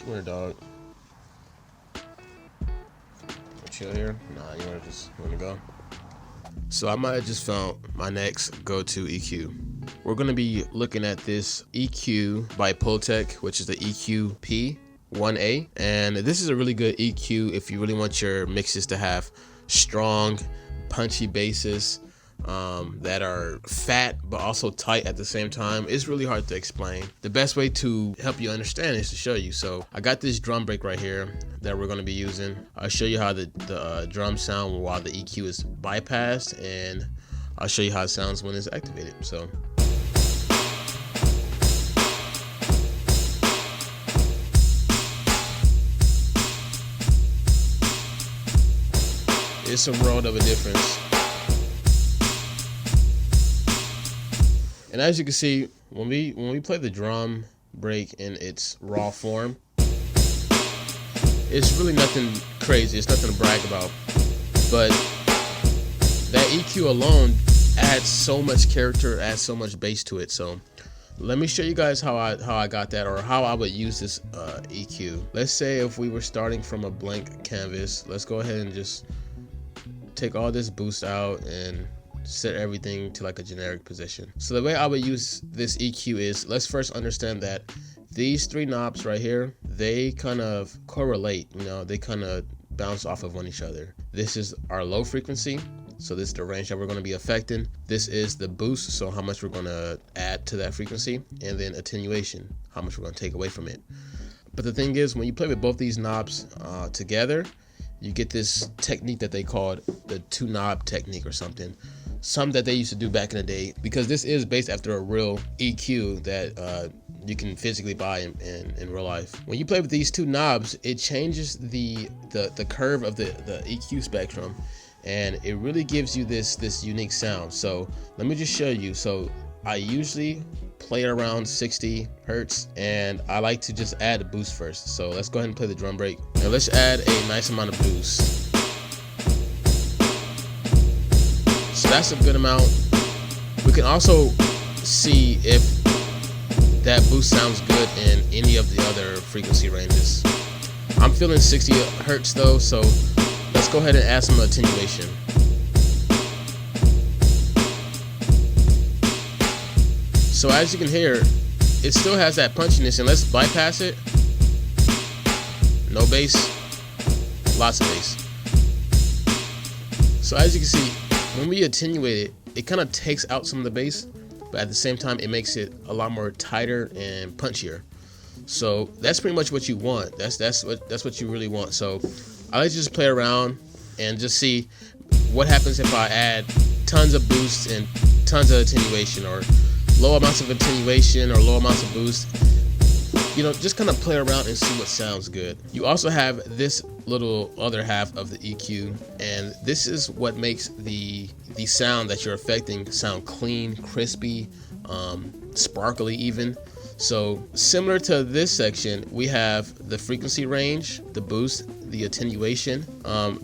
Come here, dog. Chill here? Nah, you wanna go? So I might have just found my next go-to EQ. We're gonna be looking at this EQ by Pultec, which is the EQP-1A. And this is a really good EQ if you really want your mixes to have strong, punchy basses that are fat but also tight at the same time. It's really hard to explain. The best way to help you understand is to show you. So I got this drum break right here that we're going to be using. I'll show you how the drums sound while the EQ is bypassed, and I'll show you how it sounds when it's activated. So it's a world of a difference. And as you can see, when we play the drum break in its raw form, it's really nothing crazy. It's nothing to brag about. But that EQ alone adds so much character, adds so much bass to it. So let me show you guys how I got that, or how I would use this EQ. Let's say if we were starting from a blank canvas, let's go ahead and just take all this boost out and set everything to like a generic position. So the way I would use this EQ is, let's first understand that these three knobs right here, they kind of correlate, you know, they kind of bounce off of each other. This is our low frequency, so this is the range that we're going to be affecting. This is the boost, so how much we're going to add to that frequency, and then attenuation, how much we're going to take away from it. But the thing is, when you play with both these knobs together, you get this technique that they called the two knob technique or something that they used to do back in the day, because this is based after a real EQ that you can physically buy in real life. When you play with these two knobs, it changes the curve of the EQ spectrum, and it really gives you this unique sound. So let me just show you. So I usually play around 60 hertz, and I like to just add a boost first. So let's go ahead and play the drum break, and let's add a nice amount of boost. So that's a good amount. We can also see if that boost sounds good in any of the other frequency ranges. I'm feeling 60 hertz though, so let's go ahead and add some attenuation. So as you can hear, it still has that punchiness, and let's bypass it. No bass, lots of bass. So as you can see, when we attenuate it, it kind of takes out some of the bass, but at the same time, it makes it a lot more tighter and punchier. So that's pretty much what you want. That's what you really want. So I like to just play around and just see what happens if I add tons of boost and tons of attenuation, or low amounts of attenuation or low amounts of boost. You know, just kind of play around and see what sounds good. You also have this little other half of the EQ, and this is what makes the sound that you're affecting sound clean, crispy, sparkly even. So similar to this section, we have the frequency range, the boost, the attenuation,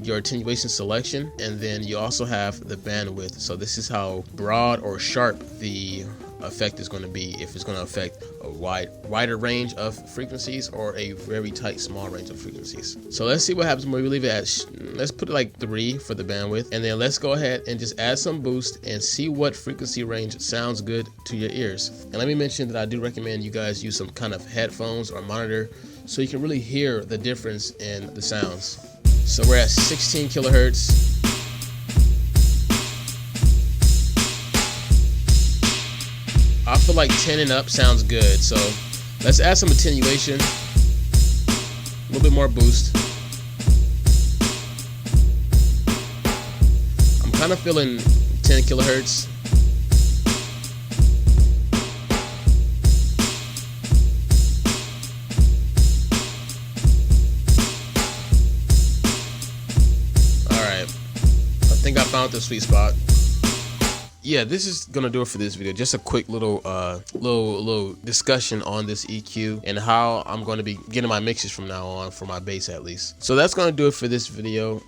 your attenuation selection, and then you also have the bandwidth. So this is how broad or sharp the effect is going to be, if it's going to affect a wider range of frequencies or a very tight small range of frequencies. So let's see what happens when we leave it at, let's put it like 3 for the bandwidth, and then let's go ahead and just add some boost and see what frequency range sounds good to your ears. And let me mention that I do recommend you guys use some kind of headphones or monitor so you can really hear the difference in the sounds. So we're at 16 kilohertz. I feel like 10 and up sounds good, so let's add some attenuation, a little bit more boost. I'm kind of feeling 10 kilohertz. All right, I think I found the sweet spot. Yeah, this is gonna do it for this video. Just a quick little discussion on this EQ and how I'm going to be getting my mixes from now on, for my bass at least. So that's gonna do it for this video.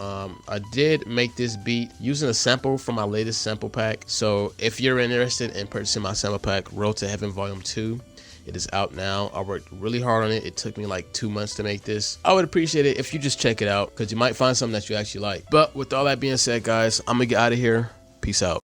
I did make this beat using a sample from my latest sample pack. So if you're interested in purchasing my sample pack, Road to Heaven Volume 2, It is out now. I worked really hard on it. It took me like 2 months to make this. I would appreciate it if you just check it out, because you might find something that you actually like. But with all that being said, guys, I'm gonna get out of here. Peace out.